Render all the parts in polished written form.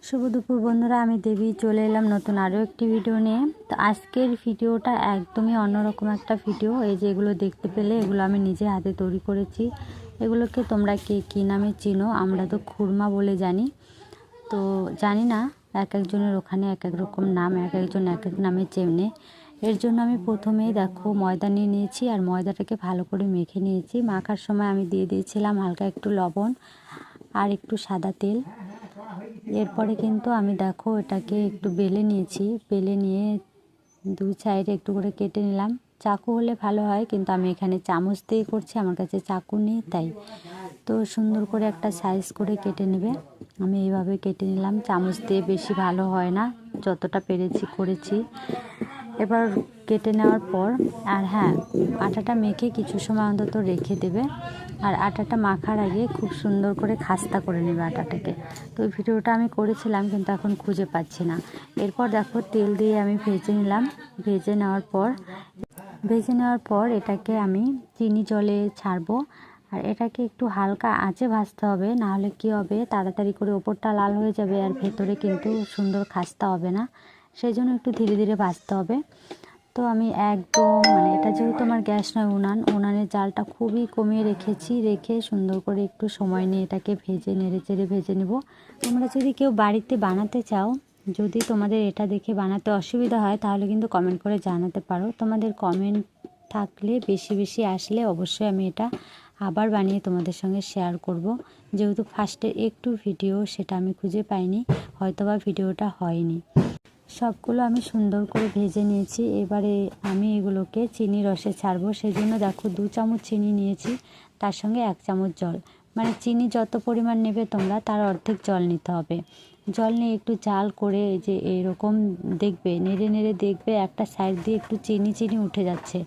শুভ দুপুর বন্ধুরা, আমি দেবী চলে এলাম নতুন আরও একটি ভিডিও নিয়ে। তো আজকের ভিডিওটা একদমই অন্যরকম একটা ভিডিও। এই যে এগুলো দেখতে পেলে, এগুলো আমি নিজে হাতে তৈরি করেছি। এগুলোকে তোমরা কে কী নামে চিনো? আমরা তো খুরমা বলে জানি। তো জানি না, এক একজনের ওখানে এক এক রকম নাম, এক একজন এক এক নামে চেনে। এর জন্য আমি প্রথমেই দেখো ময়দা নিয়ে নিয়েছি, আর ময়দাটাকে ভালো করে মেখে নিয়েছি। মাখার সময় আমি দিয়ে দিয়েছিলাম হালকা একটু লবণ আর একটু সাদা তেল। এরপরে কিন্তু আমি দেখো এটাকে একটু বেলে নিয়েছি। বেলে নিয়ে দুই সাইডে একটু করে কেটে নিলাম। চাকু হলে ভালো হয়, কিন্তু আমি এখানে চামচ দিয়ে করছি, আমার কাছে চাকু নেই তাই। তো সুন্দর করে একটা সাইজ করে কেটে নেবে। আমি এইভাবে কেটে নিলাম, চামচ দিয়ে বেশি ভালো হয় না, যতটা পেরেছি করেছি। এবার কেটে নেওয়ার পর, আর হ্যাঁ, আটাটা মেখে কিছু সময় অন্তত রেখে দেবে। আর আটাটা মাখার আগে খুব সুন্দর করে খাস্তা করে নেবে আটাটাকে। তো ওই ভিডিওটা আমি করেছিলাম, কিন্তু এখন খুঁজে পাচ্ছি না। এরপর দেখো তেল দিয়ে আমি ভেজে নিলাম। ভেজে নেওয়ার পর এটাকে আমি চিনি জলে ছাড়বো। আর এটাকে একটু হালকা আঁচে ভাজতে হবে, নাহলে কি হবে, তাড়াতাড়ি করে ওপরটা লাল হয়ে যাবে আর ভেতরে কিন্তু সুন্দর খাস্তা হবে না। সেই জন্য একটু ধীরে ধীরে ভাজতে হবে। তো আমি একদম এটা যেহেতু আমার গ্যাস নয়, উনানের জালটা খুবই কমিয়ে রেখেছি। রেখে সুন্দর করে একটু সময় নিয়ে এটাকে ভেজে নেড়ে চেড়ে ভেজে নেব। তোমরা যদি কেউ বাড়িতে বানাতে চাও, যদি তোমাদের এটা দেখে বানাতে অসুবিধা হয়, তাহলে কিন্তু কমেন্ট করে জানাতে পারো। তোমাদের কমেন্ট থাকলে বেশি বেশি আসলে অবশ্যই আমি এটা আবার বানিয়ে তোমাদের সঙ্গে শেয়ার করব। যেহেতু ফার্স্টে একটু ভিডিও সেটা আমি খুঁজে পাইনি, হয়তোবা ভিডিওটা হয়নি। সবগুলো আমি সুন্দর করে ভেজে নিয়েছি। এবারে আমি এগুলোকে চিনি রসে ছাড়বো। সেই জন্য দেখো 2 চামচ চিনি নিয়েছি, তার সঙ্গে 1 চামচ জল। চিনি যত পরিমাণ নেবে তোমরা, তার অর্ধেক জল নিতে হবে। জল নিয়ে একটু জাল করে, যে এরকম দেখবে, নেড়ে নেড়ে দেখবে একটা সাইড দিয়ে একটু চিনি উঠে যাচ্ছে।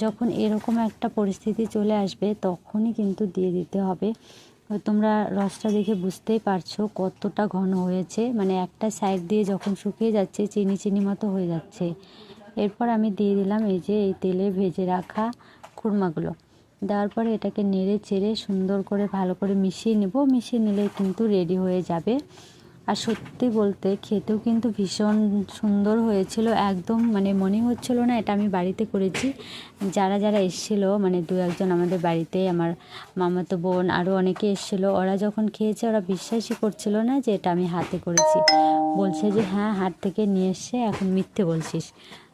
যখন এরকম একটা পরিস্থিতি চলে আসবে, তখনই কিন্তু দিয়ে দিতে হবে। তোমরা রসটা দেখে বুঝতেই পারছো কতটা ঘন হয়েছে। একটা সাইড দিয়ে যখন শুকিয়ে যাচ্ছে, চিনি মতো হয়ে যাচ্ছে। এরপর আমি দিয়ে দিলাম এই যে এই তেলে ভেজে রাখা খুরমাগুলো। দেওয়ার পরে এটাকে নেড়ে চেড়ে সুন্দর করে ভালো করে মিশিয়ে নেব। মিশিয়ে নিলে কিন্তু রেডি হয়ে যাবে। আর সত্যি বলতে খেতেও কিন্তু ভীষণ সুন্দর হয়েছিল। একদম মনে হচ্ছিল না এটা আমি বাড়িতে করেছি। যারা এসেছিলো, 2-1 জন আমাদের বাড়িতে, আমার মামাতো বোন আরও অনেকে এসেছিলো, ওরা যখন খেয়েছে ওরা বিশ্বাসই করছিল না যে এটা আমি হাতে করেছি। বলছে যে হ্যাঁ, হাত থেকে নিয়ে এসে এখন মিথ্যে বলছিস।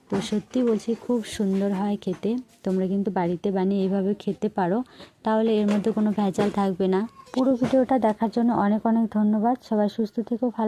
তো সত্যি বলছি, খুব সুন্দর হয় খেতে। তোমরা কিন্তু বাড়িতে বানিয়ে এইভাবে খেতে পারো, তাহলে এর মধ্যে কোনো ভেজাল থাকবে না। পুরো ভিডিওটা দেখার জন্য অনেক অনেক ধন্যবাদ। সবাই সুস্থ থেকো, ভালো